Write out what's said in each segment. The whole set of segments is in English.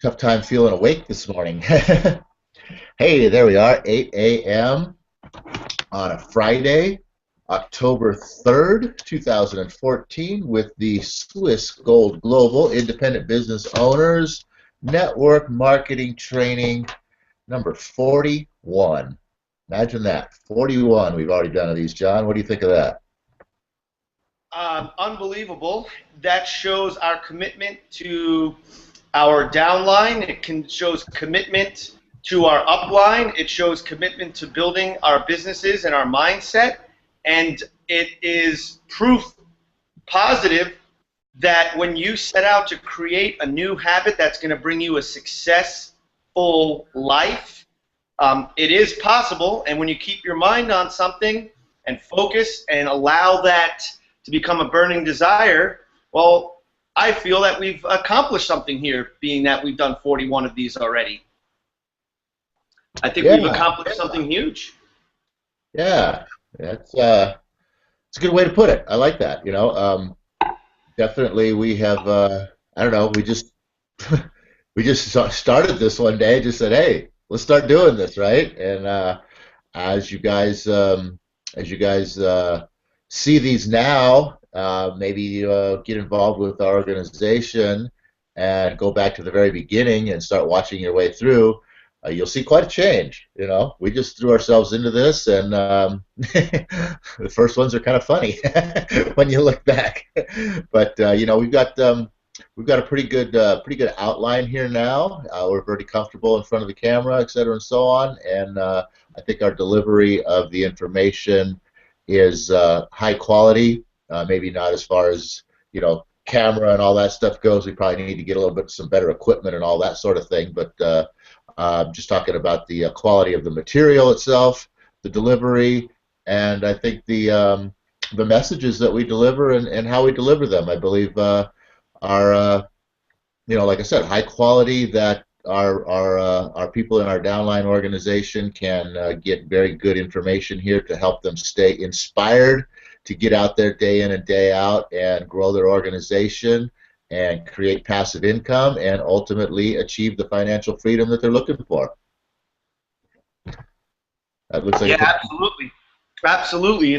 Tough time feeling awake this morning. Hey, there we are, 8 a.m. on a Friday, October 3rd, 2014, with the Swiss Gold Global Independent Business Owners Network Marketing Training number 41. Imagine that, 41 we've already done of these, John. What do you think of that? Unbelievable. That shows our commitment to our downline. Shows commitment to our upline. It shows commitment to building our businesses and our mindset. And it is proof positive that when you set out to create a new habit that's going to bring you a successful life, it is possible. And when you keep your mind on something and focus and allow that to become a burning desire, well, I feel that we've accomplished something here, being that we've done 41 of these already. I think we've Yeah, accomplished something huge. yeah, that's it's a good way to put it. I like that. Definitely we have. I don't know. We just started this one day. Just said, hey, let's start doing this, right? And as you guys see these now, maybe get involved with our organization and go back to the very beginning and start watching your way through. You'll see quite a change. We just threw ourselves into this, and the first ones are kind of funny when you look back. But we've got a pretty good outline here now. We're very comfortable in front of the camera, et cetera, and so on. And I think our delivery of the information is high quality. Maybe not as far as camera and all that stuff goes. We probably need to get a little bit some better equipment and all that sort of thing. But just talking about the quality of the material itself, the delivery, and I think the messages that we deliver and how we deliver them, I believe, are like I said, high quality, that our people in our downline organization can get very good information here to help them stay inspired to get out there day in and day out and grow their organization and create passive income and ultimately achieve the financial freedom that they're looking for. That looks like Yeah, absolutely. Absolutely.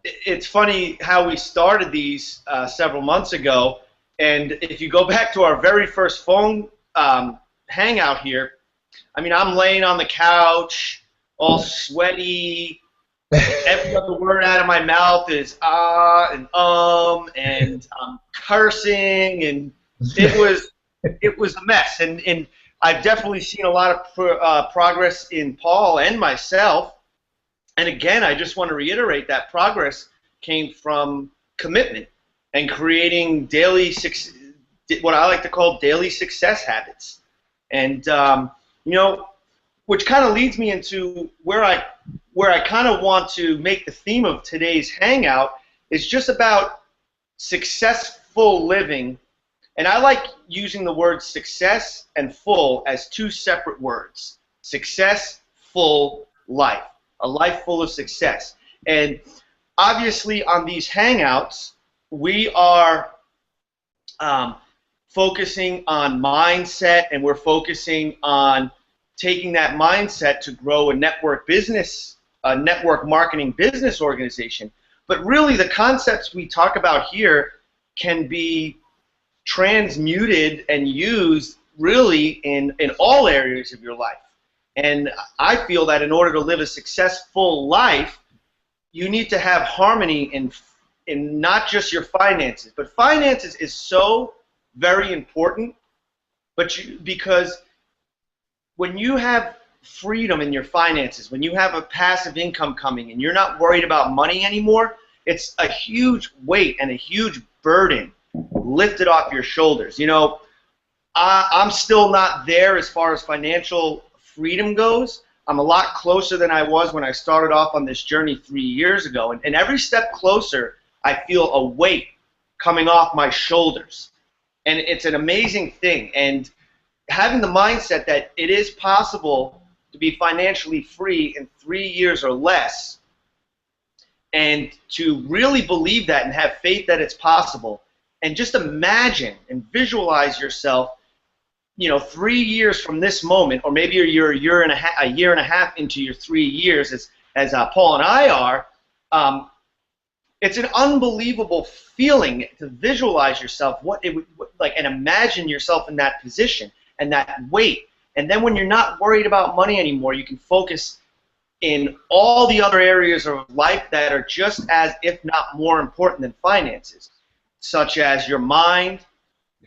It's funny how we started these several months ago, and if you go back to our very first phone hangout here, I mean, I'm laying on the couch, all sweaty. Every other word out of my mouth is and I'm cursing, and it was a mess. And I've definitely seen a lot of progress in Paul and myself. And again, I just want to reiterate that progress came from commitment and creating what I like to call daily success habits. And which kind of leads me into where I kind of want to make the theme of today's hangout is just about successful living. And I like using the words success and full as two separate words. Success, full life. A life full of success. And obviously on these hangouts, we are focusing on mindset, and we're focusing on taking that mindset to grow a network marketing business organization. But really the concepts we talk about here can be transmuted and used really in all areas of your life. And I feel that in order to live a successful life, you need to have harmony in not just your finances. But finances is so very important, because when you have freedom in your finances, when you have a passive income coming and you're not worried about money anymore, it's a huge weight and a huge burden lifted off your shoulders. I'm still not there as far as financial freedom goes. I'm a lot closer than I was when I started off on this journey 3 years ago. And every step closer, I feel a weight coming off my shoulders. And it's an amazing thing. And having the mindset that it is possible to be financially free in 3 years or less, and to really believe that and have faith that it's possible, and just imagine and visualize yourself 3 years from this moment, or maybe you're a year and a half into your 3 years, as Paul and I are, it's an unbelievable feeling to visualize yourself, what it would like, and imagine yourself in that position and that weight. And then when you're not worried about money anymore, you can focus in all the other areas of life that are just as, if not more important than finances, such as your mind,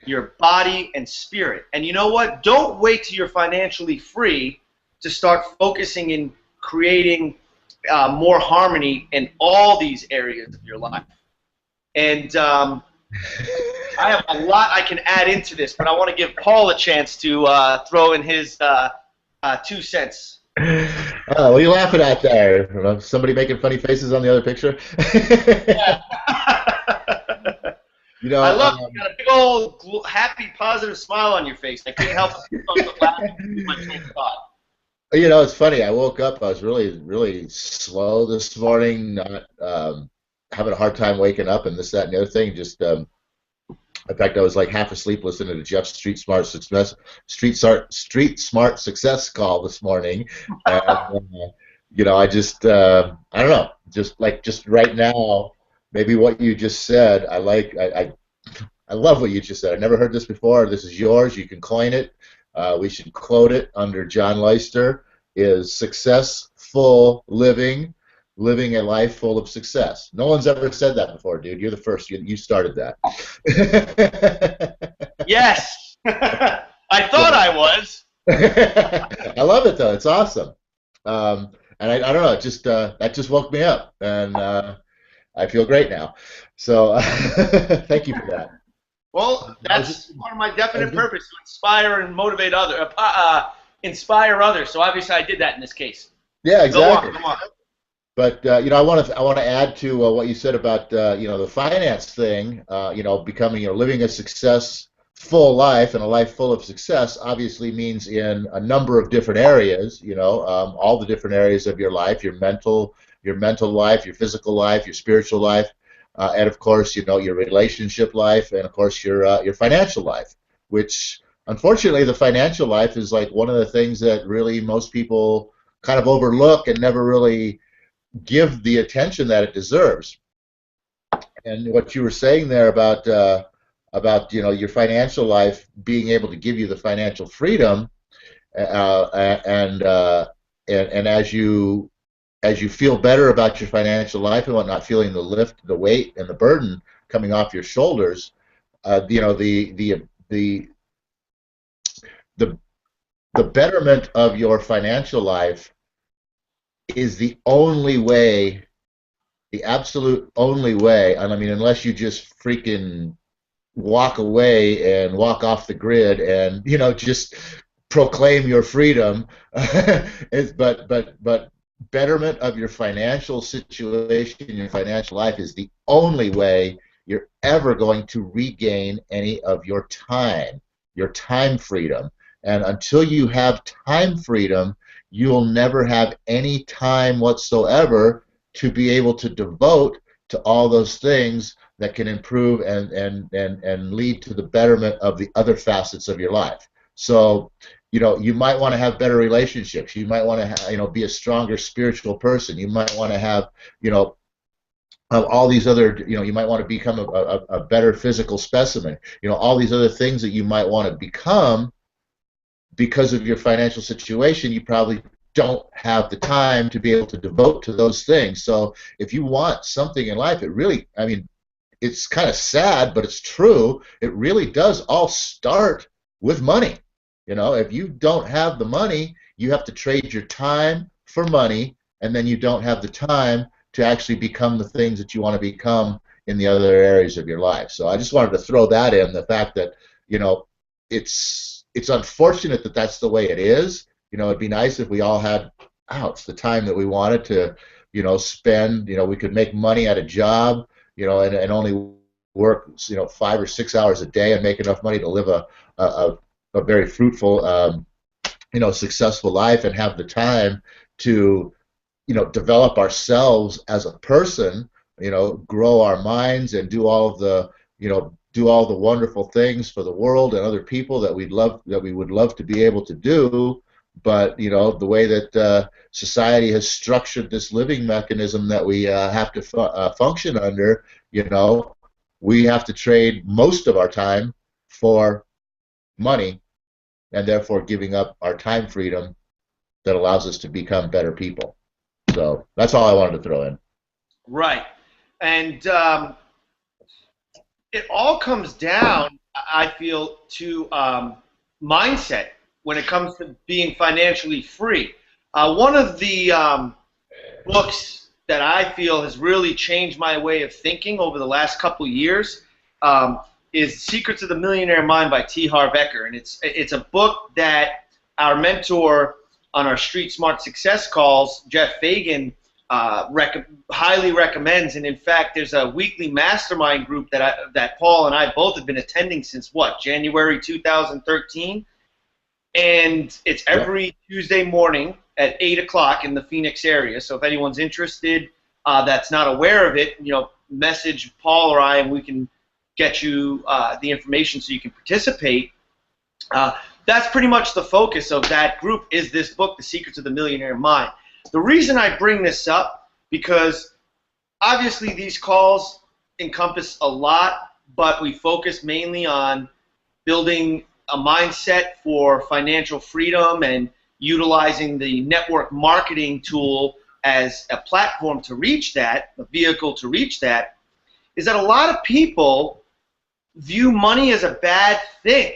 your body, and spirit. And you know what? Don't wait till you're financially free to start focusing in creating more harmony in all these areas of your life. And I have a lot I can add into this, but I want to give Paul a chance to throw in his 2 cents. What are you laughing at there? Somebody making funny faces on the other picture? Yeah. I love it. You got a big old happy, positive smile on your face. I couldn't help but laughing at my train of thought. It's funny. I woke up. I was really, really slow this morning, not having a hard time waking up, and this, that, and the other thing. Just, in fact, I was like half asleep listening to Jeff's Street Smart Success call this morning. And, I just, I don't know, just right now, maybe what you just said. I love what you just said. I never heard this before. This is yours. You can coin it. We should quote it under John Leister, is successful living a life full of success. No one's ever said that before, dude. You're the first. You started that. Yes. I thought I was. I love it, though. It's awesome. And I don't know. It just that just woke me up, and I feel great now. So thank you for that. Well, that's part of my definite purpose, to inspire and motivate inspire others. So obviously, I did that in this case. Yeah, exactly. Go on. But I want to add to what you said about the finance thing. Becoming living a successful life, and a life full of success obviously means in a number of different areas. All the different areas of your life: your mental life, your physical life, your spiritual life. And of course, your relationship life, and of course your financial life, which unfortunately the financial life is like one of the things that really most people kind of overlook and never really give the attention that it deserves. And what you were saying there about your financial life being able to give you the financial freedom, and as you feel better about your financial life and whatnot, feeling the lift, the weight, and the burden coming off your shoulders, the betterment of your financial life is the only way, the absolute only way. And I mean, unless you just freaking walk away and walk off the grid and just proclaim your freedom, but betterment of your financial situation, your financial life, is the only way you're ever going to regain any of your time freedom. And until you have time freedom, you'll never have any time whatsoever to be able to devote to all those things that can improve and lead to the betterment of the other facets of your life. So you might want to have better relationships. You might want to, be a stronger spiritual person. You might want to have, all these other, you might want to become a better physical specimen. All these other things that you might want to become because of your financial situation. You probably don't have the time to be able to devote to those things. So if you want something in life, it really, it's kind of sad, but it's true. It really does all start with money. If you don't have the money, you have to trade your time for money, and then you don't have the time to actually become the things that you want to become in the other areas of your life. So I just wanted to throw that in, the fact that, it's unfortunate that that's the way it is. It'd be nice if we all had the time that we wanted to, spend. We could make money at a job, and only work, 5 or 6 hours a day and make enough money to live a very fruitful, successful life, and have the time to, develop ourselves as a person, grow our minds and do all of the, do all the wonderful things for the world and other people that we would love to be able to do. But the way that society has structured this living mechanism that we have to function under, you know, we have to trade most of our time for money, and therefore giving up our time freedom that allows us to become better people. So that's all I wanted to throw in. Right. And it all comes down, I feel, to mindset when it comes to being financially free. One of the books that I feel has really changed my way of thinking over the last couple of years is Secrets of the Millionaire Mind by T. Harv Eker. And it's a book that our mentor on our Street Smart Success calls, Jeff Fagan, highly recommends. And in fact, there's a weekly mastermind group that Paul and I both have been attending since January 2013. And it's every Tuesday morning at 8 o'clock in the Phoenix area. So if anyone's interested that's not aware of it, message Paul or I, and we can get you the information so you can participate. That's pretty much the focus of that group, is this book, The Secrets of the Millionaire Mind. The reason I bring this up, because obviously these calls encompass a lot, but we focus mainly on building a mindset for financial freedom and utilizing the network marketing tool as a platform to reach that, a vehicle to reach that, is that a lot of people view money as a bad thing.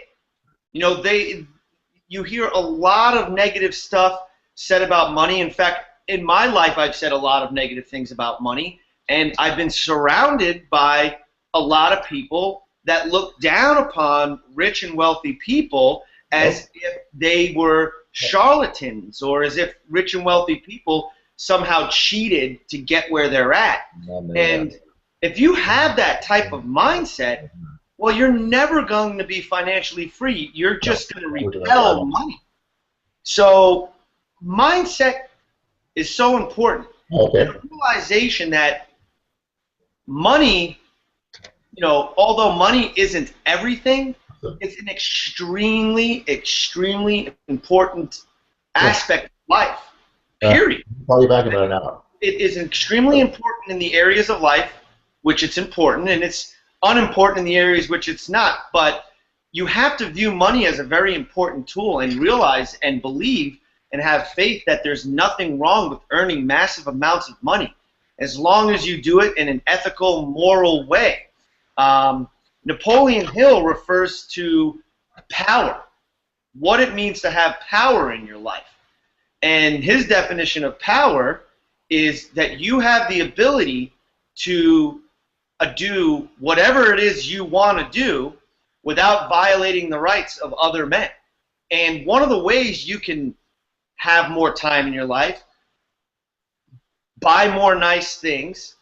You hear a lot of negative stuff said about money. In fact, in my life, I've said a lot of negative things about money, and I've been surrounded by a lot of people that look down upon rich and wealthy people as if they were charlatans, or as if rich and wealthy people somehow cheated to get where they're at. And if you have that type of mindset, well, you're never going to be financially free. You're just going to repel money. So mindset is so important. The realization that money, although money isn't everything, it's an extremely, extremely important aspect of life, period. Call you back in about an hour. It is extremely important in the areas of life which it's important, and it's unimportant in the areas which it's not. But you have to view money as a very important tool and realize and believe and have faith that there's nothing wrong with earning massive amounts of money as long as you do it in an ethical, moral way. Napoleon Hill refers to power, what it means to have power in your life. And his definition of power is that you have the ability to do whatever it is you want to do without violating the rights of other men. And one of the ways you can have more time in your life, buy more nice things,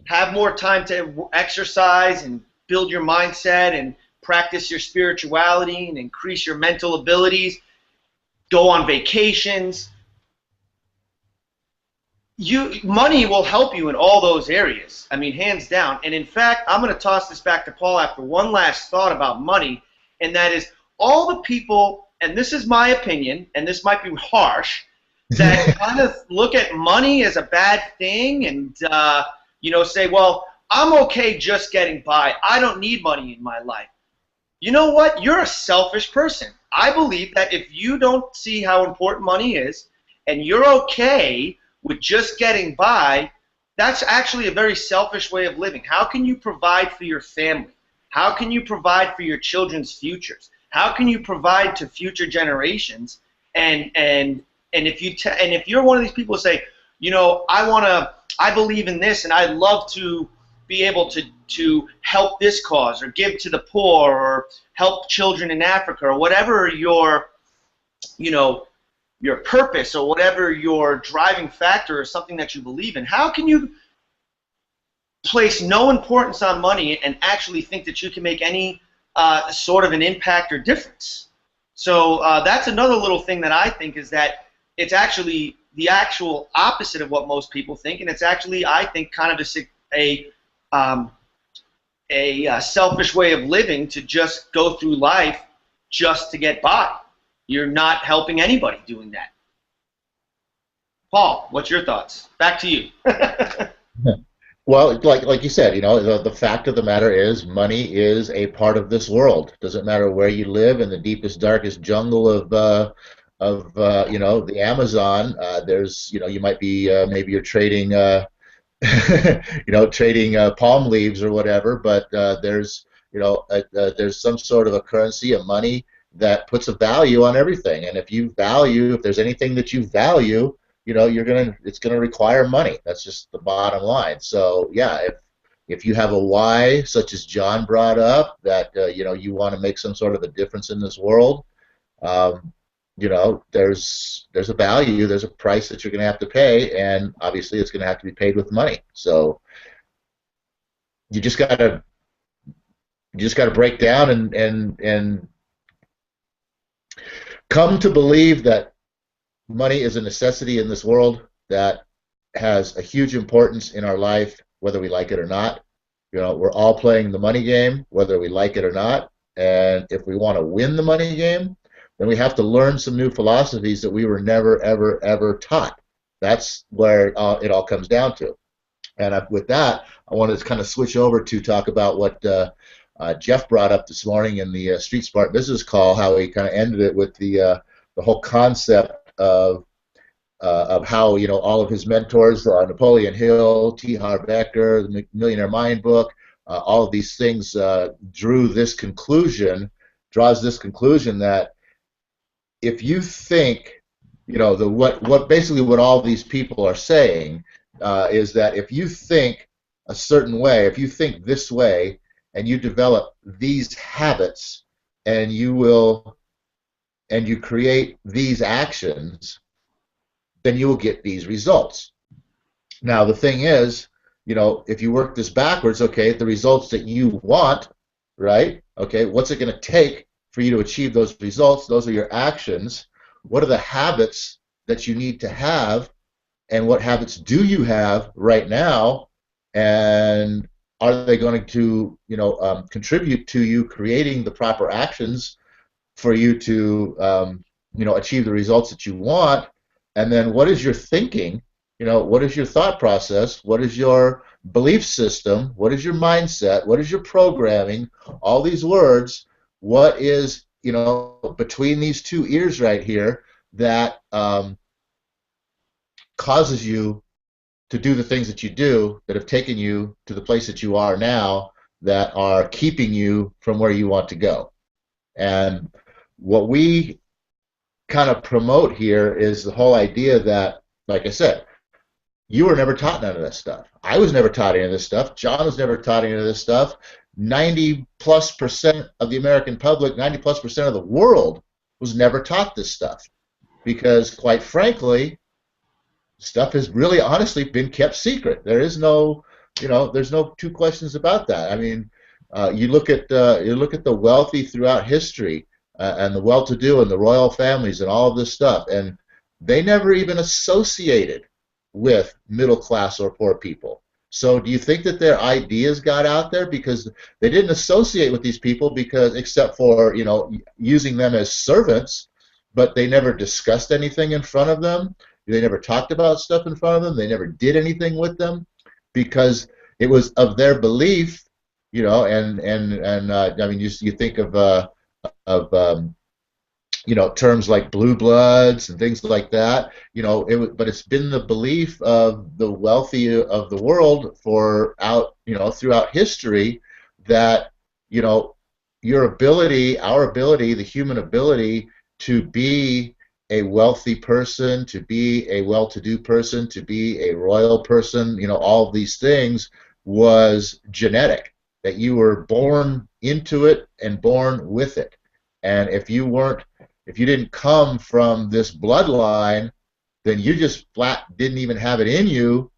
have more time to exercise and build your mindset and practice your spirituality and increase your mental abilities, go on vacations. Money will help you in all those areas. I mean, hands down. And in fact, I'm going to toss this back to Paul after one last thought about money, and that is all the people, and this is my opinion, and this might be harsh, that kind of look at money as a bad thing and, say, well, I'm okay just getting by. I don't need money in my life. You know what? You're a selfish person. I believe that if you don't see how important money is and you're okay with just getting by, that's actually a very selfish way of living. How can you provide for your family? How can you provide for your children's futures? How can you provide to future generations? And if you're one of these people who say, I believe in this and I'd love to be able to help this cause or give to the poor or help children in Africa or whatever your purpose or whatever your driving factor or something that you believe in, how can you place no importance on money and actually think that you can make any sort of an impact or difference? So that's another little thing that I think is that it's actually the actual opposite of what most people think, and it's actually, I think, kind of a selfish way of living to just go through life just to get by. You're not helping anybody doing that. Paul, what's your thoughts? Back to you. Well, like you said, the fact of the matter is money is a part of this world. Doesn't matter where you live in the deepest, darkest jungle of the Amazon. There's you might be maybe you're trading trading palm leaves or whatever, but there's some sort of a currency, a money that puts a value on everything. And if there's anything that you value, it's gonna require money. That's just the bottom line. So yeah, if you have a why, such as John brought up, that you want to make some sort of a difference in this world, um, there's a value, there's a price that you're going to have to pay, and obviously it's going to have to be paid with money. So you just got to break down and come to believe that money is a necessity in this world that has a huge importance in our life, whether we like it or not. We're all playing the money game, whether we like it or not. And if we want to win the money game, then we have to learn some new philosophies that we were never, ever, ever taught. That's where it all comes down to. And with that, I wanted to kind of switch over to talk about what Jeff brought up this morning in the Street Smart Business Call, how he kind of ended it with the whole concept of how all of his mentors, Napoleon Hill, T. Harv Eker, the Millionaire Mind book, all of these things draws this conclusion that if you think, what all these people are saying is that if you think a certain way, if you think this way, and you develop these habits, and you create these actions, then you will get these results. Now the thing is, if you work this backwards, okay, the results that you want, right? Okay, what's it going to take for you to achieve those results? Those are your actions. What are the habits that you need to have, and what habits do you have right now, and are they going to contribute to you creating the proper actions for you to achieve the results that you want? And then what is your thinking? What is your thought process? What is your belief system? What is your mindset? What is your programming? All these words. What is, between these two ears right here that causes you to do the things that you do, that have taken you to the place that you are now, that are keeping you from where you want to go? And what we kind of promote here is the whole idea that, like I said, you were never taught none of this stuff. I was never taught any of this stuff. John was never taught any of this stuff. 90+% of the American public, 90+% of the world was never taught this stuff, because quite frankly, stuff has really honestly been kept secret. There is no, there's no two questions about that. I mean, you look at the wealthy throughout history, and the well-to-do and the royal families and all of this stuff, and they never even associated with middle class or poor people. So do you think that their ideas got out there because they didn't associate with these people, because except for using them as servants, but they never discussed anything in front of them? They never talked about stuff in front of them. They never did anything with them, because it was of their belief, and I mean, you think of terms like blue bloods and things like that. But it's been the belief of the wealthy of the world throughout history that your ability, our ability, the human ability to be a wealthy person, to be a well-to-do person, to be a royal person, all of these things was genetic, that you were born into it and born with it. And if you didn't come from this bloodline, then you just flat didn't even have it in you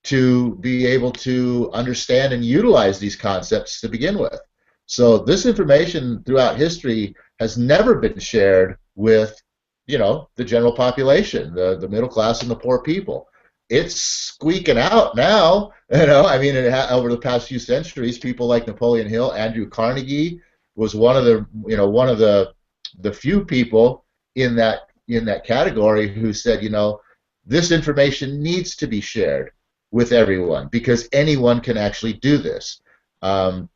to be able to understand and utilize these concepts to begin with. So this information throughout history has never been shared with the general population, the middle class and the poor people. it's squeaking out now. I mean, over the past few centuries, people like Napoleon Hill, Andrew Carnegie was one of the, one of the few people in that category who said, this information needs to be shared with everyone because anyone can actually do this. Um,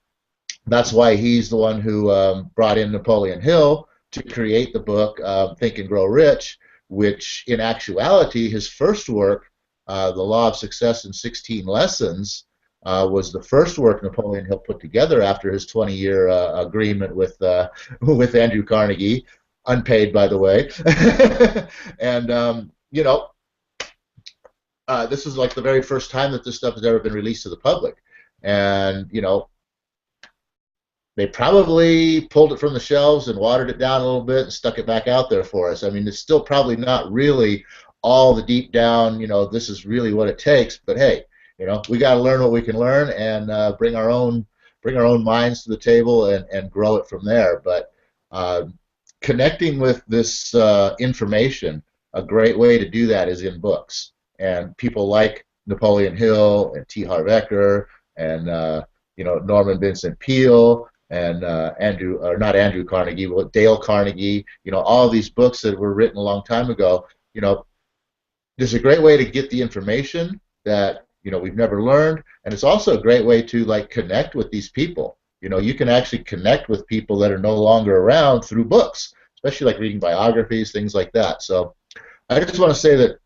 that's why he's the one who brought in Napoleon Hill to create the book Think and Grow Rich, which in actuality, his first work, The Law of Success in 16 Lessons, was the first work Napoleon Hill put together after his 20-year agreement with Andrew Carnegie, unpaid, by the way. And, this is like the very first time that this stuff has ever been released to the public. And, they probably pulled it from the shelves and watered it down a little bit and stuck it back out there for us. I mean, it's still probably not really all the deep down, this is really what it takes. But hey, we got to learn what we can learn and bring our own minds to the table and grow it from there. But connecting with this information, a great way to do that is in books. And people like Napoleon Hill and T. Harv Eker and Norman Vincent Peale and not Andrew Carnegie, but Dale Carnegie, all these books that were written a long time ago, there's a great way to get the information that, we've never learned, and it's also a great way to, like, connect with these people. You can actually connect with people that are no longer around through books, especially like reading biographies, things like that. So I just want to say that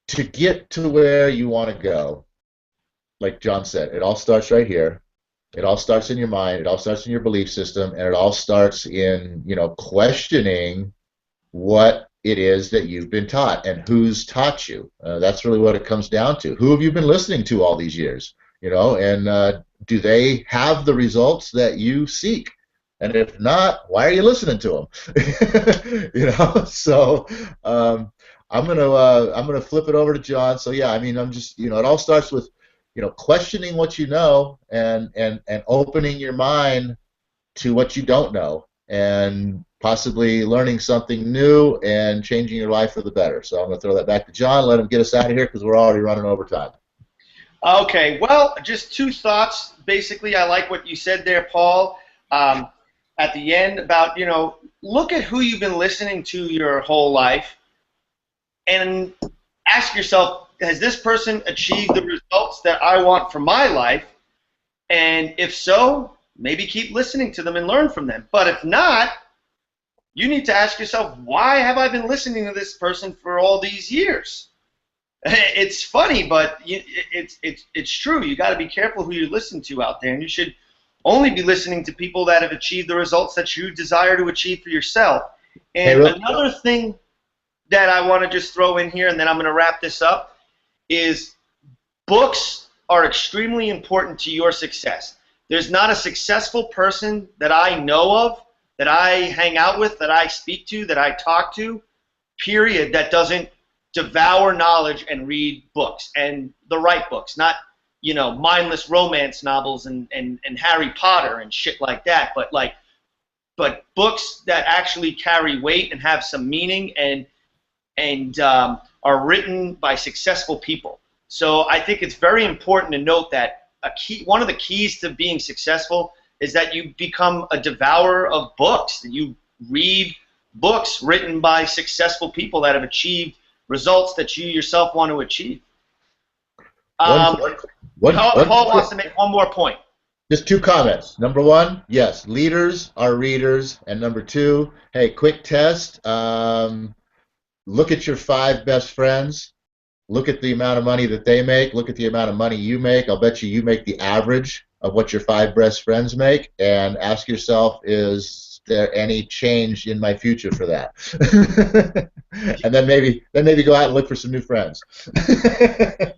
to get to where you want to go, like John said, it all starts right here. It all starts in your mind. It all starts in your belief system, and it all starts in, questioning what it is that you've been taught and who's taught you. That's really what it comes down to. Who have you been listening to all these years? And do they have the results that you seek? And if not, why are you listening to them? So I'm gonna flip it over to John. So yeah, I mean, I'm just, it all starts with, questioning what you know and opening your mind to what you don't know and possibly learning something new and changing your life for the better. So I'm going to throw that back to John, let him get us out of here because we're already running over time. Okay, well, just two thoughts. Basically, I like what you said there, Paul, at the end about, look at who you've been listening to your whole life and ask yourself, has this person achieved the results that I want for my life? And if so, maybe keep listening to them and learn from them. But if not, you need to ask yourself, why have I been listening to this person for all these years? It's funny, but it's true. You got to be careful who you listen to out there, and you should only be listening to people that have achieved the results that you desire to achieve for yourself. And another thing that I want to just throw in here, and then I'm going to wrap this up, is books are extremely important to your success. There's not a successful person that I know of, that I hang out with, that I speak to, that I talk to, period, that doesn't devour knowledge and read books, and the right books, not, mindless romance novels and Harry Potter and shit like that, but books that actually carry weight and have some meaning and are written by successful people. So I think it's very important to note that one of the keys to being successful is that you become a devourer of books, that you read books written by successful people that have achieved results that you yourself want to achieve. Paul wants to make one more point. Just two comments. Number one, yes, leaders are readers. And number two, hey, quick test. Look at your 5 best friends. Look at the amount of money that they make. Look at the amount of money you make. I'll bet you make the average of what your 5 best friends make, and ask yourself, is there any change in my future for that? And then maybe go out and look for some new friends.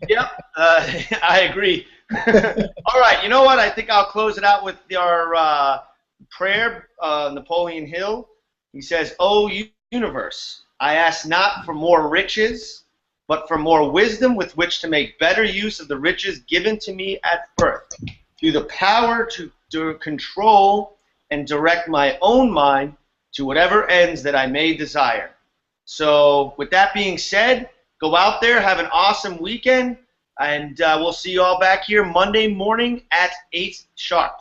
Yep, I agree. All right, you know what? I think I'll close it out with our prayer. Napoleon Hill, he says, "O universe, I ask not for more riches, but for more wisdom with which to make better use of the riches given to me at birth, through the power to control and direct my own mind to whatever ends that I may desire." So with that being said, Go out there, have an awesome weekend, and we'll see you all back here Monday morning at 8 sharp.